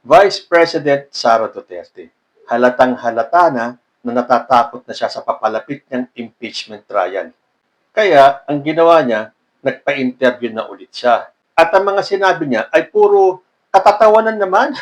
Vice President Sara Duterte. Halatang-halata na natatakot na siya sa papalapit niyang impeachment trial. Kaya, ang ginawa niya, nagpa-interview na ulit siya. At ang mga sinabi niya ay puro katatawanan naman.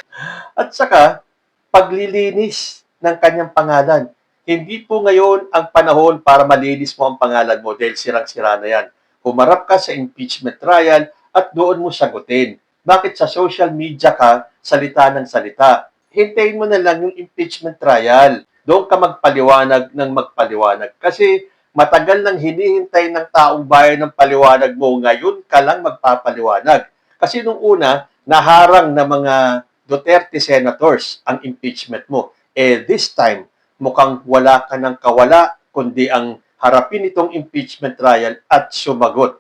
At saka, paglilinis ng kanyang pangalan. Hindi po ngayon ang panahon para malinis mo ang pangalan mo dahil sirang-sira na yan. Humarap ka sa impeachment trial at doon mo sagutin. Bakit sa social media ka salita ng salita? Hintayin mo na lang yung impeachment trial. Doon ka magpaliwanag ng magpaliwanag. Kasi matagal nang hinihintay ng taong bayan ng paliwanag mo, ngayon ka lang magpapaliwanag. Kasi nung una, naharang na mga Duterte senators ang impeachment mo. This time, mukhang wala ka ng kawala, kundi ang harapin itong impeachment trial at sumagot.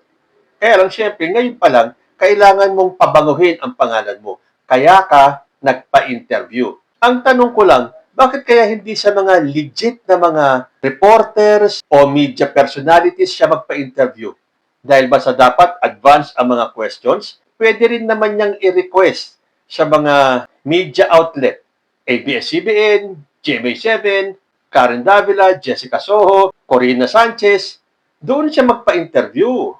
Kaya lang, syempre, ngayon pa lang, kailangan mong pabanguhin ang pangalan mo. Kaya ka nagpa-interview. Ang tanong ko lang, bakit kaya hindi sa mga legit na mga reporters o media personalities siya magpa-interview? Dahil ba sa dapat advance ang mga questions? Pwede rin naman niyang i-request sa mga media outlet, ABS-CBN, GMA7, Karen Davila, Jessica Soho, Corina Sanchez, doon siya magpa-interview.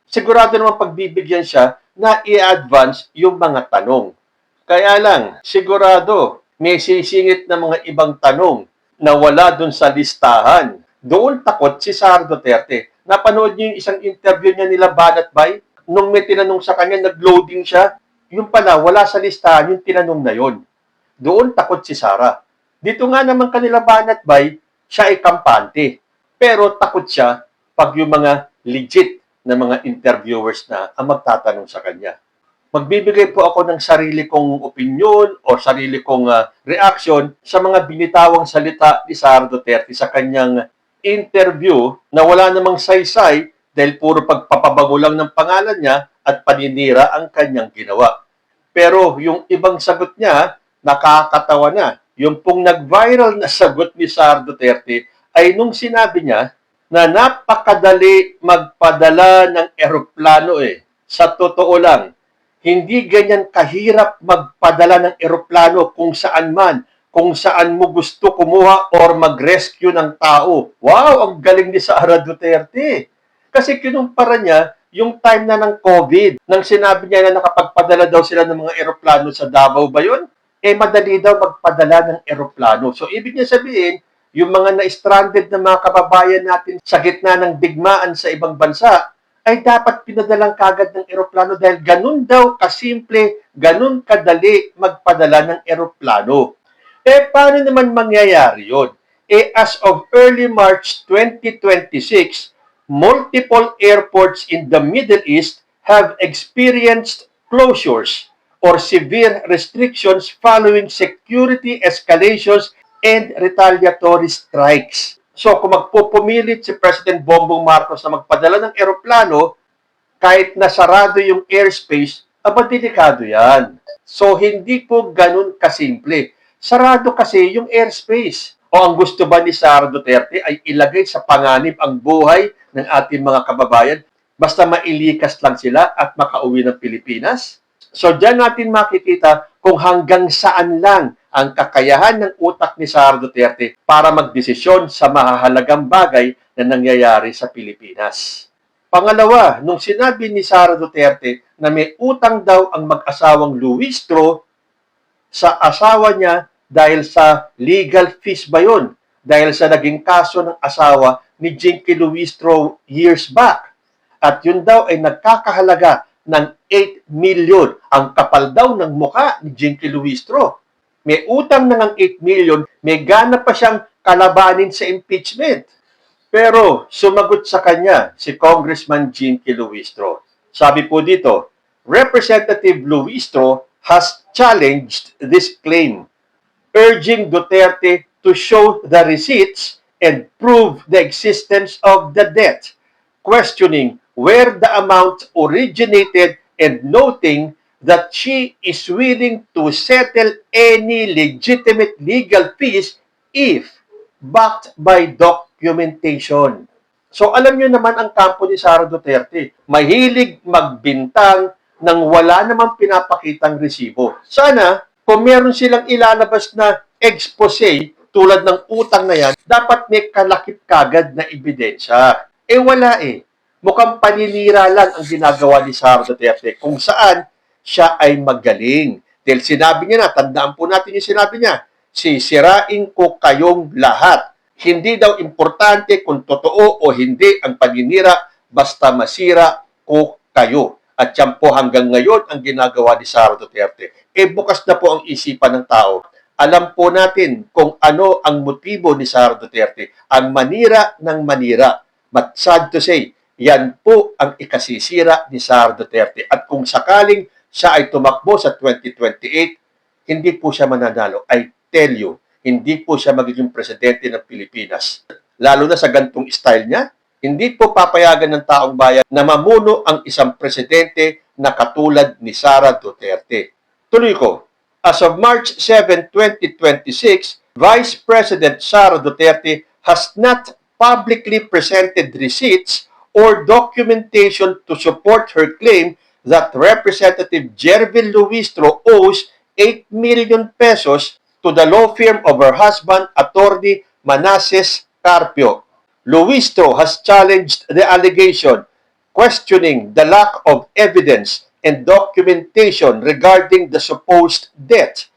Sigurado naman pagbibigyan siya na i-advance yung mga tanong. Kaya lang, sigurado, may sisingit na mga ibang tanong na wala doon sa listahan. Doon takot si Sara Duterte. Napanood niyo yung isang interview niya nila Banat Bay? Nung may tinanong sa kanya, nag-loading siya. Yung pala, wala sa listahan yung tinanong na yon. Doon takot si Sara. Dito nga naman kanila Banat Bay, siya ay kampante. Pero takot siya pag yung mga legit na mga interviewers na ang magtatanong sa kanya. Magbibigay po ako ng sarili kong opinion o sarili kong reaction sa mga binitawang salita ni Sara Duterte sa kanyang interview na wala namang saysay dahil puro pagpapabago lang ng pangalan niya at paninira ang kanyang ginawa. Pero yung ibang sagot niya, nakakatawa na. Yung pong nag-viral na sagot ni Sara Duterte ay nung sinabi niya na napakadali magpadala ng eroplano Sa totoo lang, hindi ganyan kahirap magpadala ng eroplano kung saan man, kung saan mo gusto kumuha or mag-rescue ng tao. Wow, ang galing ni Sara Duterte. Kasi kinumpara niya yung time na ng COVID, nang sinabi niya na nakapagpadala daw sila ng mga eroplano sa Davao ba yun? Madali daw magpadala ng eroplano. So, ibig niya sabihin, yung mga na-stranded na mga kababayan natin sa gitna ng digmaan sa ibang bansa, ay dapat pinadalang kagad ng eroplano dahil ganun daw kasimple, ganun kadali magpadala ng eroplano. Paano naman mangyayari yun? As of early March 2026, multiple airports in the Middle East have experienced closures or severe restrictions following security escalations and retaliatory strikes. So kung magpupumilit si President Bongbong Marcos na magpadala ng eroplano, kahit nasarado yung airspace, delikado yan. So hindi po ganun kasimple. Sarado kasi yung airspace. O ang gusto ba ni Sara Duterte ay ilagay sa panganib ang buhay ng ating mga kababayan basta mailikas lang sila at makauwi ng Pilipinas? So diyan natin makikita kung hanggang saan lang ang kakayahan ng utak ni Sara Duterte para magdesisyon sa mahahalagang bagay na nangyayari sa Pilipinas. Pangalawa, nung sinabi ni Sara Duterte na may utang daw ang mag-asawang Luistro sa asawa niya dahil sa legal fees ba yun? Dahil sa naging kaso ng asawa ni Jinky Luistro years back. At yun daw ay nagkakahalaga ng 8 million. Ang kapal daw ng mukha ni Jinky Luistro. May utang na ng 8 million, may gana pa siyang kalabanin sa impeachment. Pero sumagot sa kanya si Congressman Jinky Luistro. Sabi po dito, Representative Luistro has challenged this claim, urging Duterte to show the receipts and prove the existence of the debt, questioning where the amount originated and noting that she is willing to settle any legitimate legal fees if backed by documentation. So alam nyo naman ang kampo ni Sara Duterte. Mahilig magbintang nang wala namang pinapakitang resibo. Sana Kung meron silang ilalabas na expose tulad ng utang na yan, dapat may kalakip kagad na ebidensya. Wala eh. Mukhang paninira lang ang ginagawa ni Sara Duterte kung saan siya ay magaling. Dahil sinabi niya na, tandaan po natin yung sinabi niya, sisirain ko kayong lahat. Hindi daw importante kung totoo o hindi ang paninira, basta masira ko kayo. At yan po hanggang ngayon ang ginagawa ni Sara Duterte. Bukas na po ang isipan ng tao. Alam po natin kung ano ang motibo ni Sara Duterte. Ang manira ng manira. But sad to say, yan po ang ikasisira ni Sara Duterte. At kung sakaling siya ay tumakbo sa 2028, hindi po siya mananalo. I tell you, hindi po siya magiging presidente ng Pilipinas. Lalo na sa gantong style niya, hindi po papayagan ng taong bayan na mamuno ang isang presidente na katulad ni Sara Duterte. Tuloy ko, as of March 7, 2026, Vice President Sara Duterte has not publicly presented receipts or documentation to support her claim that Representative Jervil Luistro owes 8 million pesos to the law firm of her husband, Attorney Manases Carpio. Luistro has challenged the allegation, questioning the lack of evidence and documentation regarding the supposed debt.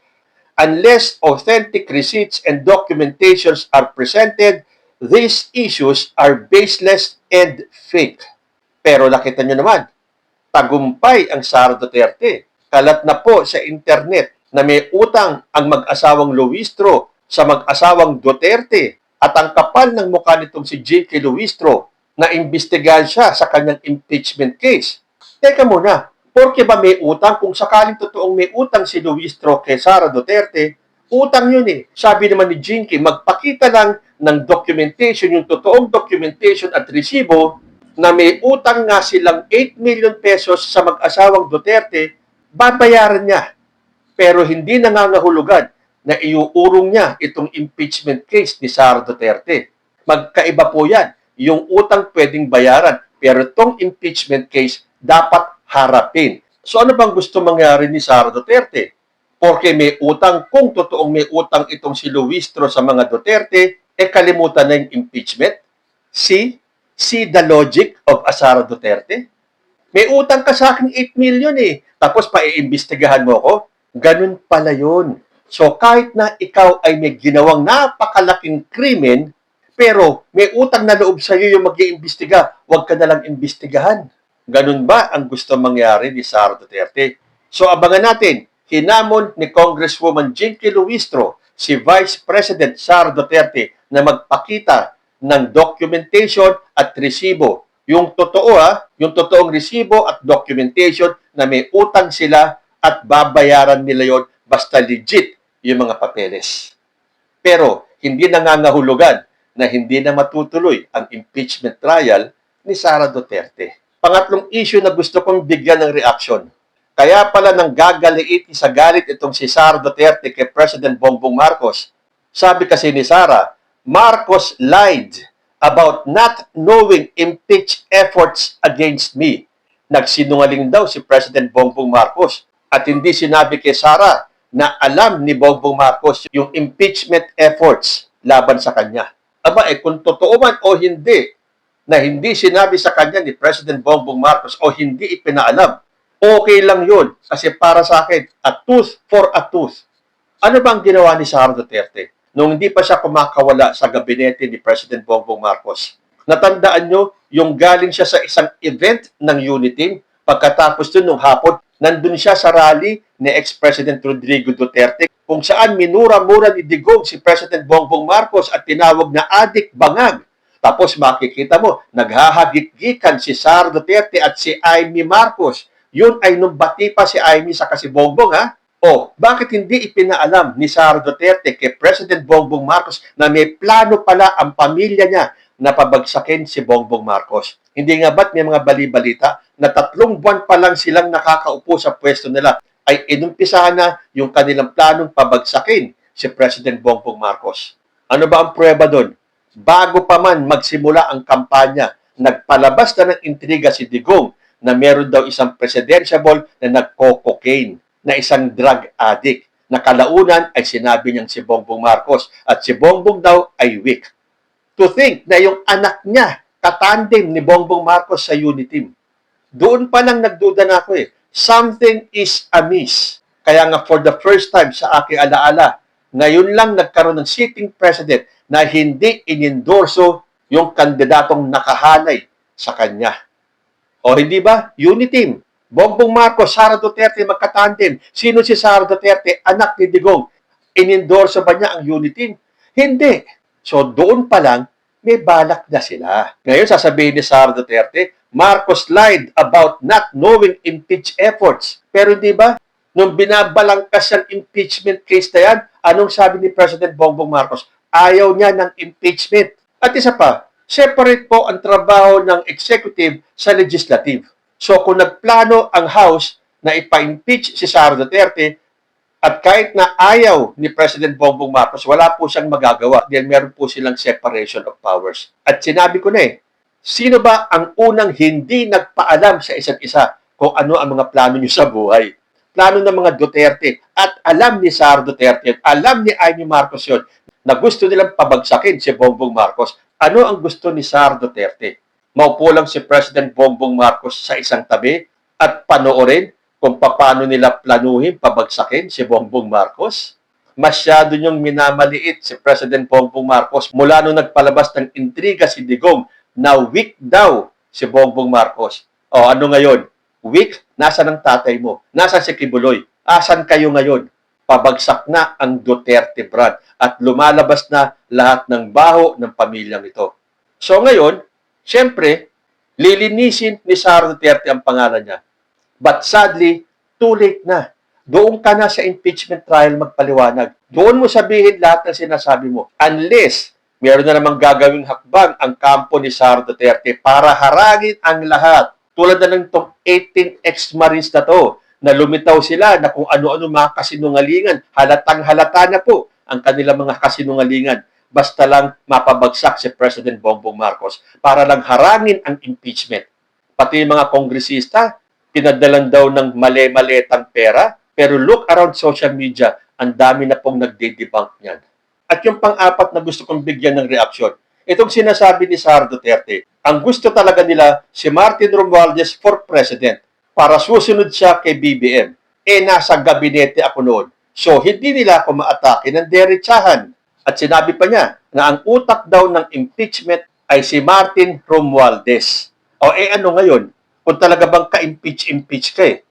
Unless authentic receipts and documentations are presented, these issues are baseless and fake. Pero nakita nyo naman, tagumpay ang Sara Duterte. Kalat na po sa internet na may utang ang mag-asawang Luistro sa mag-asawang Duterte at ang kapal ng mukha nitong si J.K. Luistro na imbestigahan siya sa kanyang impeachment case. Teka muna, porke ba may utang? Kung sakaling totoong may utang si Luistro kay Sara Duterte, utang yun eh. Sabi naman ni Jinky, magpakita lang ng documentation, yung totoong documentation at resibo na may utang nga silang 8 million pesos sa mag-asawang Duterte, babayaran niya. Pero hindi nangangahulugan na iuurong niya itong impeachment case ni Sara Duterte. Magkaiba po yan. Yung utang pwedeng bayaran, pero itong impeachment case dapat harapin. So ano bang gusto mangyari ni Sara Duterte? Porque may utang, kung totoong may utang itong si Luistro sa mga Duterte, kalimutan na yung impeachment? See the logic of Sara Duterte? May utang ka sa akin 8 million eh, tapos paiimbestigahan mo ako? Ganun pala yun. So kahit na ikaw ay may ginawang napakalaking krimen, pero may utang na loob sa iyo yung mag-iimbestiga, huwag ka nalang imbestigahan. Ganun ba ang gusto mangyari ni Sara Duterte? So abangan natin, hinamon ni Congresswoman Jinky Luistro si Vice President Sara Duterte na magpakita ng documentation at resibo. Yung totoo yung totoong resibo at documentation na may utang sila at babayaran nila yon basta legit yung mga papeles. Pero hindi nangangahulugan na hindi na matutuloy ang impeachment trial ni Sara Duterte. Pangatlong issue na gusto kong bigyan ng reaction. Kaya pala nang gagaliit sa galit itong si Sara Duterte kay President Bongbong Marcos. Sabi kasi ni Sara, Marcos lied about not knowing impeach efforts against me. Nagsinungaling daw si President Bongbong Marcos at hindi sinabi kay Sara na alam ni Bongbong Marcos yung impeachment efforts laban sa kanya. Aba, kung totoo man o hindi, na hindi sinabi sa kanya ni President Bongbong Marcos o hindi ipinaalam, okay lang yun. Kasi para sa akin, a tooth for a tooth. Ano bang ginawa ni Sara Duterte nung hindi pa siya kumakawala sa gabinete ni President Bongbong Marcos? Natandaan nyo, yung galing siya sa isang event ng Unitim, pagkatapos dun nung hapon, nandun siya sa rally ni ex-President Rodrigo Duterte, kung saan minura-mura ni Digong si President Bongbong Marcos at tinawag na adik bangag. Tapos makikita mo, naghahagit-gikan si Sara Duterte at si Amy Marcos. Yun ay nung bati pa si Amy sa kasi Bongbong, O, bakit hindi ipinaalam ni Sara Duterte kay President Bongbong Marcos na may plano pala ang pamilya niya na pabagsakin si Bongbong Marcos? Hindi nga ba't may mga bali-balita na 3 buwan pa lang silang nakakaupo sa pwesto nila ay inumpisahan na yung kanilang planong pabagsakin si President Bongbong Marcos? Ano ba ang pruweba doon? Bago pa man magsimula ang kampanya, nagpalabas na ng intriga si Digong na meron daw isang presidentiable na nagko-cocaine, na isang drug addict. Nakalaunan ay sinabi niyang si Bongbong Marcos at si Bongbong daw ay weak. To think na yung anak niya katandem ni Bongbong Marcos sa Uniteam. Doon pa lang nagduda na ako eh. Something is amiss. Kaya nga for the first time sa aking alaala, ngayon lang nagkaroon ng sitting president na hindi inendorso yung kandidatong nakahanay sa kanya. O hindi ba? Uniteam. Bongbong Marcos, Sara Duterte magkatandem. Sino si Sara Duterte? Anak ni Digong. Inendorso ba niya ang Uniteam? Hindi. So doon pa lang, may balak na sila. Ngayon sasabihin ni Sara Duterte, Marcos lied about not knowing impeach efforts. Pero di ba, nung binabalangkas ang impeachment case na yan, anong sabi ni President Bongbong Marcos? Ayaw niya ng impeachment. At isa pa, separate po ang trabaho ng executive sa legislative. So kung nagplano ang House na ipa-impeach si Sara Duterte, at kahit na ayaw ni President Bongbong Marcos, wala po siyang magagawa dahil meron po silang separation of powers. At sinabi ko na sino ba ang unang hindi nagpaalam sa isa't isa kung ano ang mga plano niyo sa buhay? Plano ng mga Duterte. At alam ni Sara Duterte, alam ni Amy Marcos yun, na gusto nilang pabagsakin si Bongbong Marcos. Ano ang gusto ni Sara Duterte? Maupo lang si President Bongbong Marcos sa isang tabi at panoorin kung paano nila planuhin pabagsakin si Bongbong Marcos. Masyado niyong minamaliit si President Bongbong Marcos mula nung nagpalabas ng intriga si Digong na weak daw si Bongbong Marcos. O ano ngayon? Weak? Nasaan ang tatay mo? Nasaan si Kibuloy? Asan kayo ngayon? Pabagsak na ang Duterte brand at lumalabas na lahat ng baho ng pamilyang ito. So ngayon, siyempre, lilinisin ni Sara Duterte ang pangalan niya. But sadly, too late na. Doon ka na sa impeachment trial magpaliwanag. Doon mo sabihin lahat ng sinasabi mo. Unless, meron na namang gagawing hakbang ang kampo ni Sara Duterte para haragin ang lahat. Tulad na ng itong 18 ex-marines na to, na lumitaw sila na kung ano-ano mga kasinungalingan. Halatang halata na po ang kanilang mga kasinungalingan. Basta lang mapabagsak si President Bongbong Marcos para lang harangin ang impeachment. Pati yung mga kongresista, pinadalan daw ng mali-maletang pera, pero look around social media, ang dami na pong nagde-debunk niyan. At yung pang-apat na gusto kong bigyan ng reaksyon, itong sinasabi ni Sara Duterte, ang gusto talaga nila si Martin Romualdez for president para susunod siya kay BBM. Nasa gabinete ako noon. So, hindi nila ako maatake ng derechahan. At sinabi pa niya na ang utak daw ng impeachment ay si Martin Romualdez. O ano ngayon? Kung talaga bang ka-impeach ka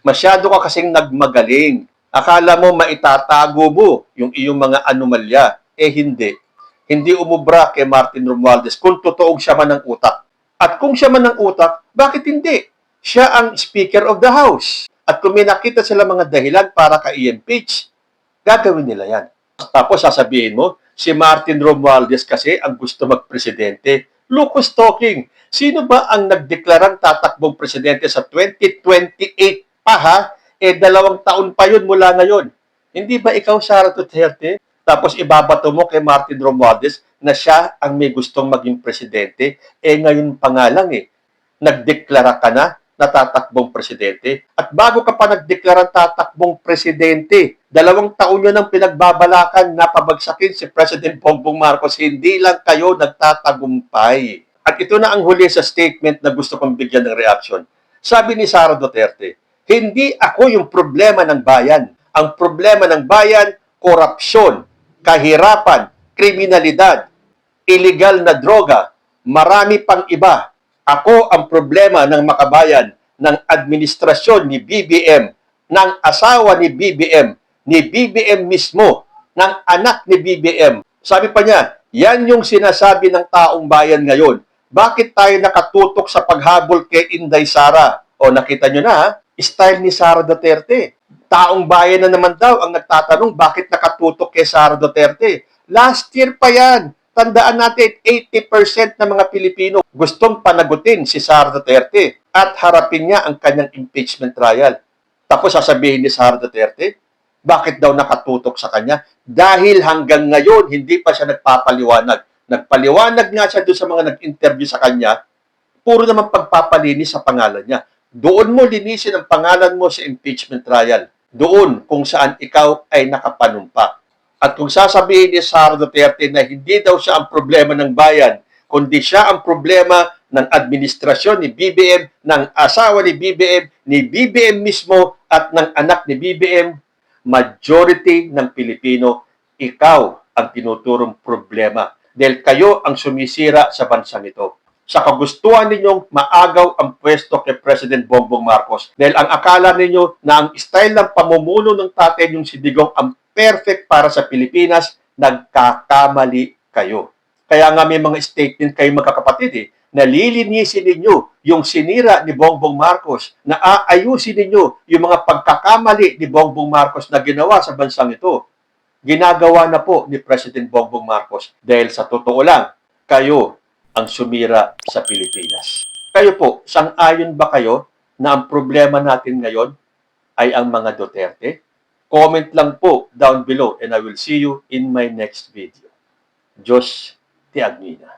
Masyado ka kasing nagmagaling. Akala mo maitatago mo yung iyong mga anomalya. Hindi. Hindi umubra kay Martin Romualdez kung totoong siya man ng utak. At kung siya man ng utak, bakit hindi? Siya ang Speaker of the House. At kung may nakita sila mga dahilan para ka-impeach, gagawin nila yan. Tapos sasabihin mo, si Martin Romualdez kasi ang gusto magpresidente. Lucas talking. Sino ba ang nagdeklarang tatakbong presidente sa 2028 pa ha? 2 taon pa yun mula ngayon. Hindi ba ikaw, Sara Duterte? Tapos ibabato mo kay Martin Romualdez na siya ang may gustong maging presidente. Ngayon pa nga lang nagdeklara ka na tatakbong presidente. At bago ka pa nagdeklara tatakbong presidente, 2 taon yun ang pinagbabalakan na pabagsakin si President Bongbong Marcos. Hindi lang kayo nagtatagumpay. At ito na ang huli sa statement na gusto kong bigyan ng reaksyon. Sabi ni Sara Duterte, hindi ako yung problema ng bayan. Ang problema ng bayan, korupsyon, kahirapan, kriminalidad, illegal na droga, marami pang iba. Ako ang problema ng makabayan, ng administrasyon ni BBM, ng asawa ni BBM mismo, ng anak ni BBM. Sabi pa niya, yan yung sinasabi ng taong bayan ngayon. Bakit tayo nakatutok sa paghabol kay Inday Sara? O nakita nyo na style ni Sara Duterte. Taong bayan na naman daw ang nagtatanong bakit nakatutok kay Sara Duterte. Last year pa yan. Tandaan natin, 80% ng mga Pilipino gustong panagutin si Sara Duterte at harapin niya ang kanyang impeachment trial. Tapos sasabihin ni Sara Duterte, bakit daw nakatutok sa kanya? Dahil hanggang ngayon, hindi pa siya nagpapaliwanag. Nagpaliwanag nga siya doon sa mga nag-interview sa kanya, puro naman pagpapalinis sa pangalan niya. Doon mo linisin ang pangalan mo sa impeachment trial. doon kung saan ikaw ay nakapanumpak. At kung sasabihin ni Sara Duterte na hindi daw siya ang problema ng bayan, kundi siya ang problema ng administrasyon ni BBM, ng asawa ni BBM, ni BBM mismo at ng anak ni BBM, majority ng Pilipino, ikaw ang tinuturong problema dahil kayo ang sumisira sa bansang ito. Sa kagustuhan ninyong maagaw ang pwesto kay President Bongbong Marcos dahil ang akala ninyo na ang style ng pamumuno ng tatay yung si Digong ang perfect para sa Pilipinas, nagkakamali kayo. Kaya nga may mga statement kayo magkakapatid na lilinisin ninyo yung sinira ni Bongbong Marcos, na aayusin ninyo yung mga pagkakamali ni Bongbong Marcos na ginawa sa bansang ito. Ginagawa na po ni President Bongbong Marcos dahil sa totoo lang, kayo ang sumira sa Pilipinas. Kayo po, sang-ayon ba kayo na ang problema natin ngayon ay ang mga Duterte? Comment lang po down below and I will see you in my next video. Diyos ti Agmina.